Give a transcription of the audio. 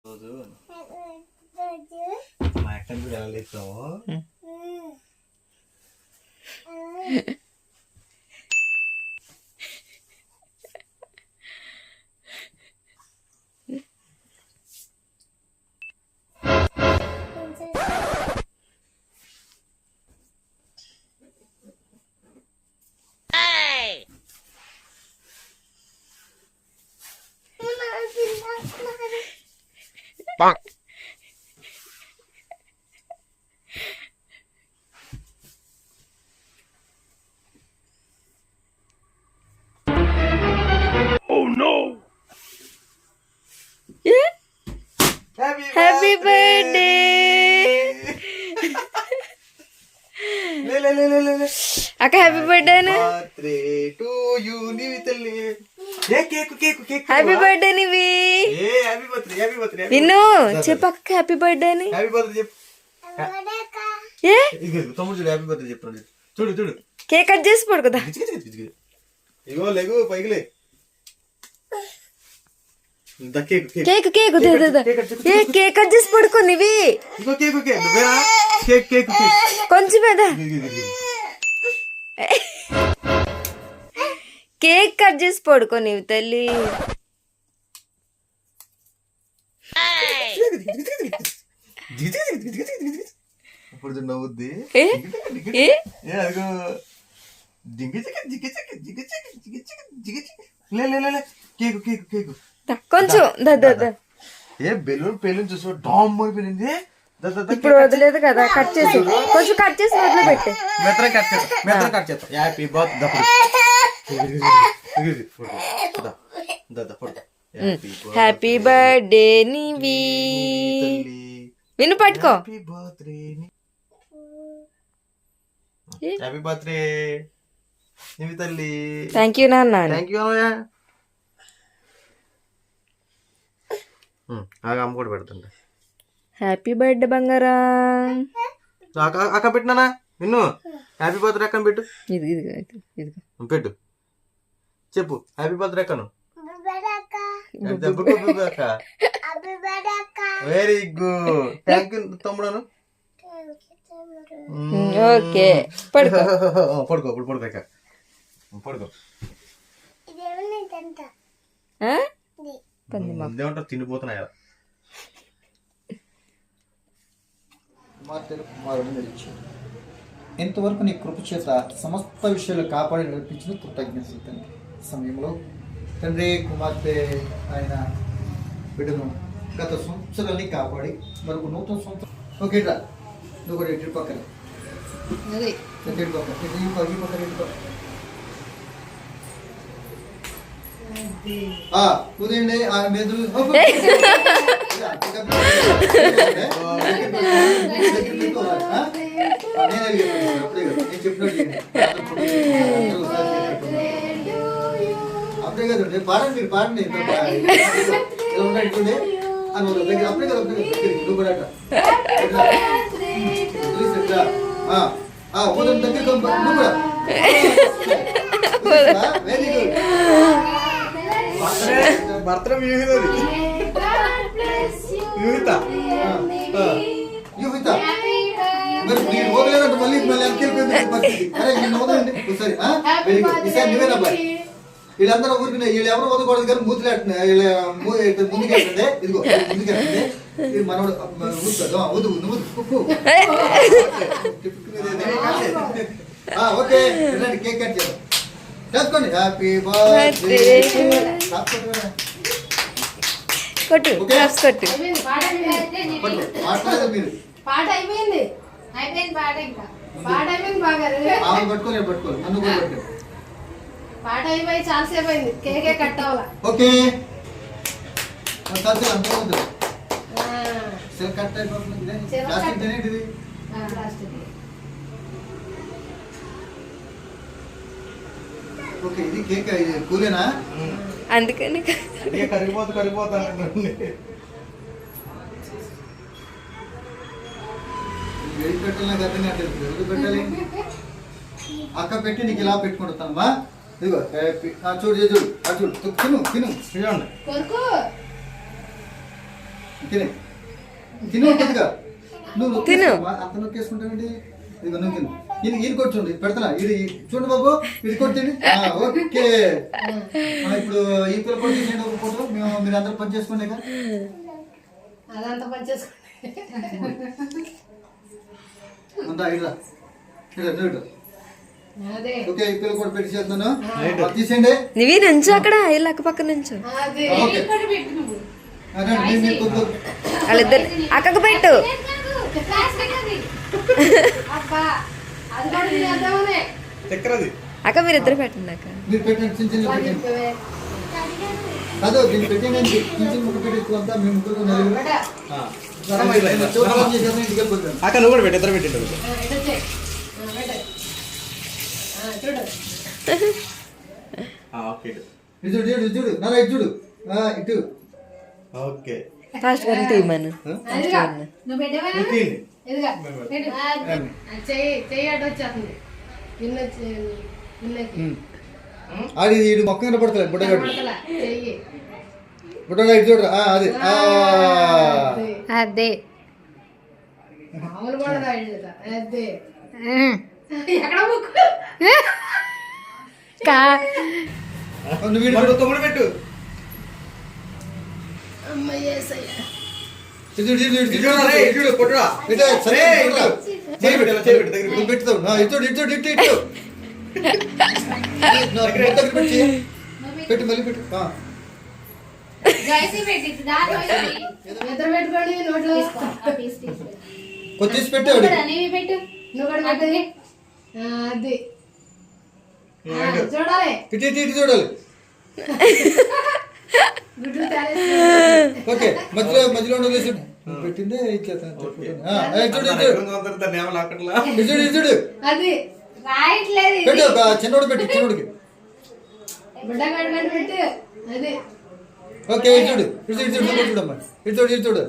రోజు మా అక్కని కూడా వెళ్ళలేస్తాము. హ్యాపీ బర్త్డే అక్క. హ్యాపీ బర్త్డే హ్యాపీ బర్త్డే నివి విన్ను చెప్పు అక్క హ్యాపీ బర్త్డే అని. చూడు చూడు కేక్ కట్ చేసి పడు కదా. ఇగో లేగు పైకి కేక్ కేక్ కేక్ కట్ చేసి పడుకో నివి. కొంచెం కేక్ కట్ చేసి పడుకో నీవు తల్లి. ఇప్పుడు నవ్వుద్ది. కొంచెం ఏ బెలూన్ పేలుని చూసి డామ్ అయిపోయింది. ఇప్పుడు వదిలేదు కదా, కట్ చేసి కొంచెం కట్ చేసి వదిలి పెట్టి మెత్తగా కట్ చేస్తాం. Happy birthday. హ్యాపీ బర్త్డే నివి విను పట్టుకో. హ్యాపీ బర్త్డే నివి తల్లి. థ్యాంక్ యూ నాన్న. థ్యాంక్ యూ అమ్మ కూడా పెడుతుంటా. Happy birthday బంగారా. అక్క పెట్టినానా నిన్ను. హ్యాపీ బర్త్డే అక్కను పెట్టు. పెట్టు చెప్పు హ్యాపీ బర్త్డే అక్కను. Very good. థ్యాంక్ యూ తమ్ముడు. ఓకే పడుకో పడుకో ఇప్పుడు పడుకో అక్క పడుకో. ఏమంటారు తిండిపోతున్నాయా. కుమారుడు నిలిచాడు. ఇంతవరకు నీ కృప చేత సమస్త విషయాలు కాపాడి నడిపించిన కృతజ్ఞతలు తండ్రి. సమయంలో తండ్రి కుమార్తె ఆయన బిడ్డను గత సంవత్సరాన్ని కాపాడి మరొక నూతన సంవత్సరం. ఓకే రా నువ్వు కూడా ఇంటి పక్కన కుదండి ఆ మెదులు అప్పుడే కదండి పాడండి మీరు పాడండి. ఉండండి అప్పుడే కదా నువ్వు కూడా దగ్గర నువ్వు కూడా. Very good. బర్త్డే యూహిత మరి నేను పోగలేదంటే మళ్ళీ వెళ్ళిపోయింది. అరే నేను వదలండి ఒకసారి. Very good. ఈసారి నువ్వేనా బాయ్. వీళ్ళందరూ ఊరికి వీళ్ళు ఎవరు వదకూడదు కానీ మూతులేస్తున్నాయి. వీళ్ళ ముందుకెళ్తుంది. ఇదిగో ముందుకెళ్తుంది. ఇది మనోడు వద్దు నువ్వు. ఓకే కేక్ కట్ చేద్దాం. చేసుకోండి. Happy birthday. కొట్టు కొట్టు. మాట్లాడదు మీరు. పట్టుకోలేదు పట్టుకోలేదు నన్ను కూడా పట్టుకోలేదు. పాట అయిపోయి చాలాసేపు అయింది. కేకే కట్ అవ్వాలా. ఓకే అంత కట్ అయిపోతుంది. ప్లాస్టిక్ తినేటిది. ఓకే ఇది కేక్ ఇది కూలేనా. అందుకని కరిగిపోతా వెయ్యి పెట్టాలి. నాకు అర్థం కావట్లేదు. ఎవరు పెట్టాలి. అక్క పెట్టి నీకు ఇలా పెట్టుకుంటానమ్మా. ఇదిగో హ్యాపీ. చూడు చూడు చూడు తిను తిను. చూడండి. తినే తిను ఉంటుందిగా నువ్వు తిను. అంత నొక్కేసుకుంటానండి ఇదిగో నువ్వు తిను ఈయన కొట్టుండి పెడతానా ఇది చూడు బాబు ఇది కొట్టింది ఓకే ఇప్పుడు ఈ పిల్ల కూడా తీసేయండి ఒక ఫోటో మీరు అందరూ పని చేసుకోండి అదంతా పని చేసుకోండి. అంతా ఇట్లా ఇట్లా అదే ఓకే ఈ పిల్ల కూడా పెట్టి చేస్తున్నాను తీసేయండి నువ్వే నుంచో అక్కడ వీళ్ళ అక్క పక్క నుంచో అదే ఓకే ఇక్కడ పెట్టు నువ్వు. వాళ్ళిద్దరు అక్కకు పెట్టు. అబ్బా అది కూడా చేద్దామనే చక్రది అక్క మీరిద్దరు పెట్టండి అక్క. మీరు పెట్టండి చిన్న చిన్న పెట్టండి అదో దీన్ని పెట్టండి చిన్న చిన్న ముక్క పెట్టి అంతా మీ ముక్కలు నలుగురు ఇంటికి వెళ్ళిపోతాను అక్క నువ్వు కూడా పెట్టి ఇద్దరు పెట్టిండు చూడు ఓకే ఇది చూడు ఇది చూడు నా ఇటు చూడు ఇటు ఓకే ఫాస్ట్ గా తీయమను. అదిగా నువ్వు పెట్టేవా ఇదిగా పెట్టు. చెయ్యి అడ్డు వచ్చేస్తుంది నిన్నకి ఆడి ఇటు మొక్క కనపడతలే బుట్టగాడు పడతలా చెయ్యి బుట్టగా ఇటు చూడరా అది అదే మామూలు పడదా అదే ఎక్కడ ముక్కు నువ్వు వీడు తమ్ముడు పెట్టు అమ్మయ్య ఇటు చూడు ఇటు చూడు ఇటు చూడు రే, ఇటు చూడు, కొట్టురా. ఇటు సరే రే, ఇటు చేయి పెట్టు, ఇలా చేయి పెట్టు, దగ్గరికి నువ్వు పెడతావు ఇటు చూడు ఇటు చూడు ఇటు ఇటు దగ్గర పెట్టి పెట్టు మళ్ళీ పెట్టు నిద్ర పెట్టుకోండి నోట్లో కొంచెం తీసి పెట్టాడు నువ్వు కూడా పెట్టది అది చూడాలి ఇటు ఇటు ఇటు చూడాలి గుడ్లు తేలేసి ఓకే మధ్యలో మధ్యలో వదిలేసి పెట్టిందే ఇచ్చేస్తాను చూడు దాన్ని ఏమన్నా అక్కడలా ఇటు చూడు ఇటు చూడు అది రాయట్లేదు పెట్టు చిన్నోడు పెట్టు చిన్నోడికి బిడ్డ పెట్టు అది ఓకే ఇటు చూడు ఇటు చూడు ఇటు చూడు చూడమ్మా ఇటు చూడు ఇటు చూడు